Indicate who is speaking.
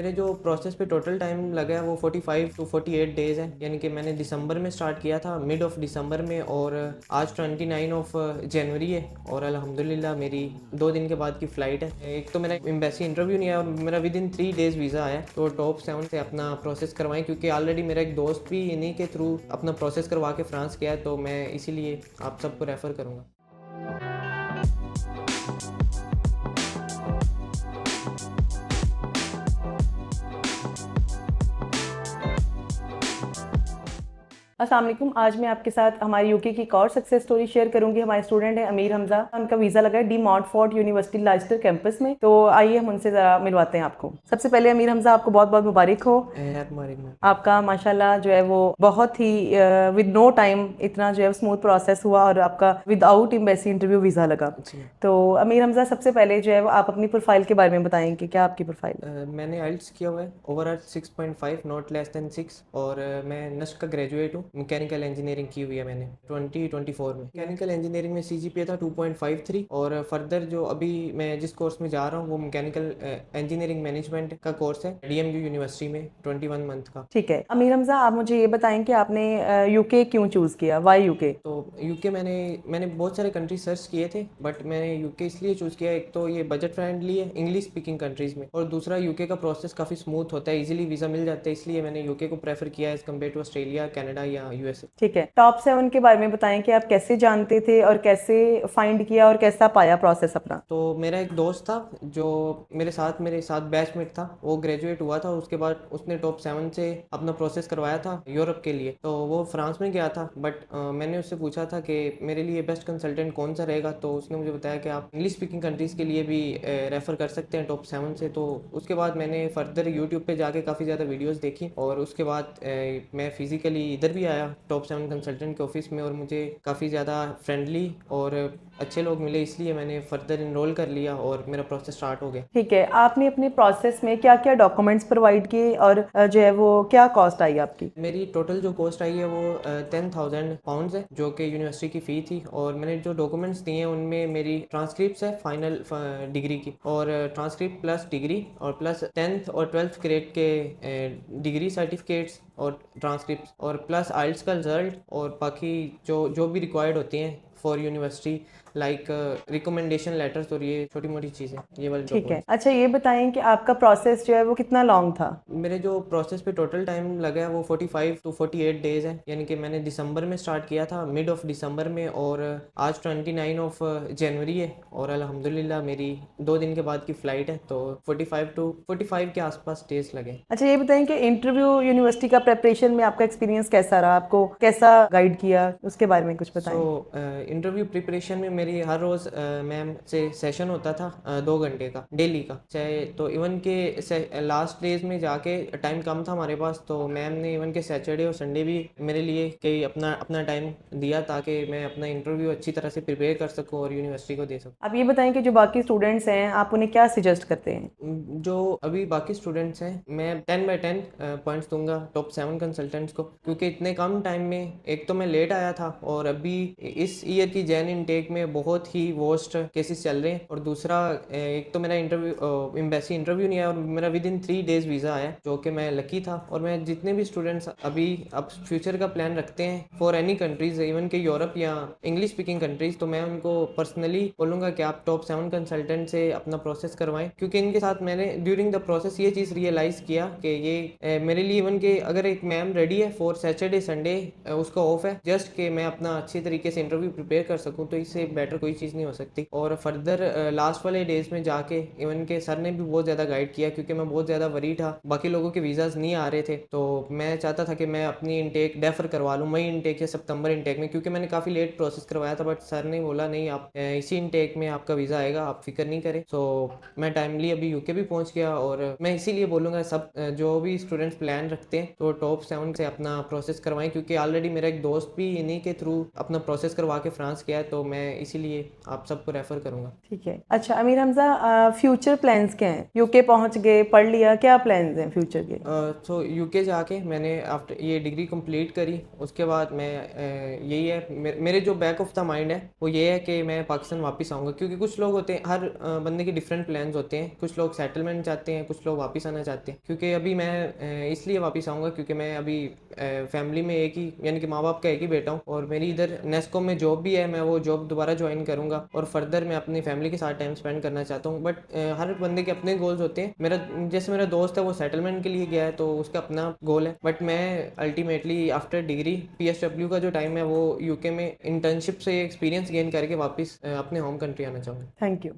Speaker 1: मेरे जो प्रोसेस पे टोटल टाइम लगा है वो 45 टू 48 डेज़ है, यानी कि मैंने दिसंबर में स्टार्ट किया था, मिड ऑफ दिसंबर में, और आज 29 ऑफ जनवरी है और अल्हम्दुलिल्लाह मेरी 2 दिन के बाद की फ़्लाइट है। एक तो मेरा एम्बेसी इंटरव्यू नहीं आया और मेरा विद इन 3 डेज़ वीज़ा आया, तो टॉप 7 से अपना प्रोसेस करवाएं, क्योंकि ऑलरेडी मेरा एक दोस्त भी इन्हीं के थ्रू अपना प्रोसेस करवा के फ्रांस गया है, तो मैं इसीलिए आप सबको रेफ़र करूँगा।
Speaker 2: अस्सलाम वालेकुम। आज मैं आपके साथ हमारी यूके की एक और सक्सेस स्टोरी शेयर करूंगी। हमारे स्टूडेंट है अमीर हमजा, उनका वीज़ा लगा है डी मॉन्टफोर्ट यूनिवर्सिटी लाइस्टर कैंपस में। तो आइए हम उनसे ज़रा मिलवाते हैं आपको। सबसे पहले अमीर हमजा, आपको बहुत बहुत मुबारक हो। आपका माशाल्लाह जो है वो बहुत ही विद नो टाइम इतना जो है स्मूथ प्रोसेस हुआ और आपका विदाउट एम्बेसी इंटरव्यू वीज़ा लगा। तो अमीर हमजा, सबसे पहले जो है वो आप अपनी प्रोफाइल के बारे में बताएं कि क्या आपकी प्रोफाइल है।
Speaker 1: मैंने आइल्स किया हुआ है ओवरऑल 6.5, नॉट लेस देन 6, और मैं नस्क का ग्रेजुएट हूँ। मैकेनिकल इंजीनियरिंग की हुई है मैंने 2024 में। मैकेनिकल इंजीनियरिंग में सीजीपीए था 2.53, और फर्दर जो अभी मैं जिस कोर्स में जा रहा हूँ वो मैकेनिकल इंजीनियरिंग मैनेजमेंट का कोर्स है डीएमयू यूनिवर्सिटी में, 21 मंथ का।
Speaker 2: ठीक है अमीर हमजा, आप मुझे ये बताएं कि आपने यूके क्यों चूज़ किया, वाई यूके।
Speaker 1: तो यूके मैंने बहुत सारे कंट्री सर्च किए थे, बट मैंने यूके इसलिए चूज़ किया, एक तो ये बजट फ्रेंडली है इंग्लिश स्पीकिंग कंट्रीज़ में, और दूसरा यूके का प्रोसेस काफ़ी स्मूथ होता है, इजीली वीज़ा मिल जाता है, इसलिए मैंने यूके को प्रेफर किया as compare to Australia, Canada या यूएसए।
Speaker 2: ठीक है, टॉप 7 के बारे में बताएं कि आप कैसे जानते थे और कैसे फाइंड किया और कैसा पाया प्रोसेस अपना।
Speaker 1: तो मेरा एक दोस्त था जो मेरे साथ बैचमेट था, वो ग्रेजुएट हुआ था, उसके बाद उसने टॉप 7 से अपना प्रोसेस करवाया था यूरोप के लिए, तो वो फ्रांस में गया था। बट मैंने उससे पूछा था कि मेरे लिए बेस्ट कंसल्टेंट कौन सा रहेगा, तो उसने मुझे बताया कि आप इंग्लिश स्पीकिंग कंट्रीज़ के लिए भी रेफ़र कर सकते हैं टॉप 7 से। तो उसके बाद मैंने फर्दर यूट्यूब पे जाके काफ़ी ज़्यादा वीडियोस देखी, और उसके बाद मैं फिज़िकली इधर भी आया टॉप 7 कंसल्टेंट के ऑफिस में, और मुझे काफ़ी ज़्यादा फ्रेंडली और अच्छे लोग मिले, इसलिए मैंने फर्दर इनरोल कर लिया और मेरा प्रोसेस स्टार्ट हो गया।
Speaker 2: ठीक है, आपने अपने प्रोसेस में क्या क्या डॉक्यूमेंट्स प्रोवाइड किए और जो है वो क्या कॉस्ट आई आपकी।
Speaker 1: मेरी टोटल जो कॉस्ट आई है वो 10,000 पाउंड्स है, जो कि यूनिवर्सिटी की फ़ी थी, और मैंने जो डॉक्यूमेंट्स दिए हैं उनमें मेरी ट्रांसक्रिप्ट है फाइनल डिग्री की, और ट्रांसक्रिप्ट प्लस डिग्री, और प्लस 10th और 12th ग्रेड के डिग्री सर्टिफिकेट्स और ट्रांसक्रिप्ट, और प्लस आइल्स का रिजल्ट, और बाकी जो जो भी रिक्वायर्ड होती हैं for university, like recommendation letters, और ये छोटी मोटी चीज़ें, ये वाली
Speaker 2: ठीक है,
Speaker 1: डॉक्यूमेंट्स।
Speaker 2: अच्छा ये बताएं कि आपका प्रोसेस जो है वो कितना लॉन्ग था।
Speaker 1: मेरे जो प्रोसेस पे टोटल टाइम लगा है वो 45 टू 48 डेज़ है, यानी कि मैंने दिसंबर में स्टार्ट किया था, मिड ऑफ दिसंबर में, और आज 29 ऑफ जनवरी है और अल्हम्दुलिल्लाह मेरी 2 दिन के बाद की फ़्लाइट है, तो 45 के आसपास डेज़ लगे।
Speaker 2: अच्छा ये बताएं कि इंटरव्यू यूनिवर्सिटी का प्रेपरेशन में आपका एक्सपीरियंस कैसा रहा, आपको कैसा गाइड किया, उसके बारे में कुछ बताएं।
Speaker 1: इंटरव्यू प्रिपरेशन में मेरी हर रोज़ मैम से सेशन होता था 2 घंटे का डेली का, चाहे तो इवन के लास्ट डेज में जाके टाइम कम था हमारे पास, तो मैम ने इवन के सैटरडे और संडे भी मेरे लिए कई अपना अपना टाइम दिया, ताकि मैं अपना इंटरव्यू अच्छी तरह से प्रिपेयर कर सकूँ और यूनिवर्सिटी को दे सकूँ।
Speaker 2: आप ये बताएं कि जो बाकी स्टूडेंट्स हैं आप उन्हें क्या सजेस्ट करते हैं।
Speaker 1: जो अभी बाकी स्टूडेंट्स हैं, मैं 10/10 पॉइंट्स दूंगा टॉप 7 कंसल्टेंट्स को, क्योंकि इतने कम टाइम में एक तो मैं लेट आया था, और अभी इस ईयर की जैन इनटेक में बहुत ही वर्स्ट केसेस चल रहे हैं, और दूसरा एक तो मेरा एम्बेसी इंटरव्यू नहीं आया और मेरा विद इन 3 डेज़ वीज़ा आया, जो कि मैं लकी था। और मैं जितने भी स्टूडेंट्स अभी अब फ्यूचर का प्लान रखते हैं फॉर एनी कंट्रीज़, इवन के यूरोप या इंग्लिश स्पीकिंग कंट्रीज़, तो मैं उनको पर्सनली बोलूँगा कि आप टॉप 7 कंसल्टेंट से अपना प्रोसेस करवाएं, क्योंकि इनके साथ मैंने ड्यूरिंग द प्रोसेस ये चीज़ रियलाइज़ किया कि ये मेरे लिए इवन के अगर एक मैम रेडी है फॉर सैटरडे संडे, उसका ऑफ है जस्ट कि मैं अपना अच्छी तरीके से इंटरव्यू प्रिपेयर कर सकूं, तो इससे बेटर कोई चीज़ नहीं हो सकती। और फर्दर लास्ट वाले डेज में जाके इवन के सर ने भी बहुत ज़्यादा गाइड किया, क्योंकि मैं बहुत ज़्यादा वरी था, बाकी लोगों के वीज़ाज़ नहीं आ रहे थे, तो मैं चाहता था कि मैं अपनी इनटेक डेफर करवा लूँ मई इनटेक या सितंबर इनटेक में, क्योंकि मैंने काफ़ी लेट प्रोसेस करवाया था, बट सर ने बोला नहीं, आप इसी इनटेक में आपका वीज़ा आएगा, आप फिक्र नहीं करें। सो मैं टाइमली अभी यूके भी पहुंच गया, और मैं इसीलिए बोलूँगा सब जो भी स्टूडेंट्स प्लान रखते हैं तो टॉप 7 से अपना प्रोसेस करवाएं, क्योंकि ऑलरेडी मेरा एक दोस्त भी इन्हीं के थ्रू अपना प्रोसेस करवा के फ्रांस गया है, तो मैं इसीलिए आप सबको रेफ़र करूँगा।
Speaker 2: ठीक है। अच्छा अमीर हमज़ा, फ्यूचर प्लान्स क्या हैं? यूके पहुंच गए, पढ़ लिया, क्या प्लान्स हैं फ्यूचर के?
Speaker 1: सो यूके जाके मैंने आफ्टर ये डिग्री कंप्लीट करी, उसके बाद मैं यही है मेरे जो बैक ऑफ द माइंड है वो ये है कि मैं पाकिस्तान वापस आऊँगा, क्योंकि कुछ लोग होते हैं, हर बंदे के डिफरेंट प्लान्स होते हैं। कुछ लोग सेटलमेंट चाहते हैं, कुछ लोग वापस आना चाहते हैं। क्योंकि अभी मैं इसलिए वापस आऊँगा क्योंकि मैं अभी फैमिली में एक ही, यानी कि माँ बाप का एक ही बेटा हूँ, और मेरी इधर नेस्को में जॉब भी है। मैं वो जॉब दोबारा ज्वाइन करूँगा और फर्दर मैं अपनी फैमिली के साथ टाइम स्पेंड करना चाहता हूँ। बट हर बंदे के अपने गोल्स होते हैं। मेरा दोस्त है वो सेटलमेंट के लिए गया है, तो उसका अपना गोल है। बट मैं अल्टीमेटली आफ्टर डिग्री PSW का जो टाइम है वो यूके में इंटर्नशिप से एक्सपीरियंस गेन करके वापस अपने होम कंट्री आना चाहूँगा।
Speaker 2: Thank you.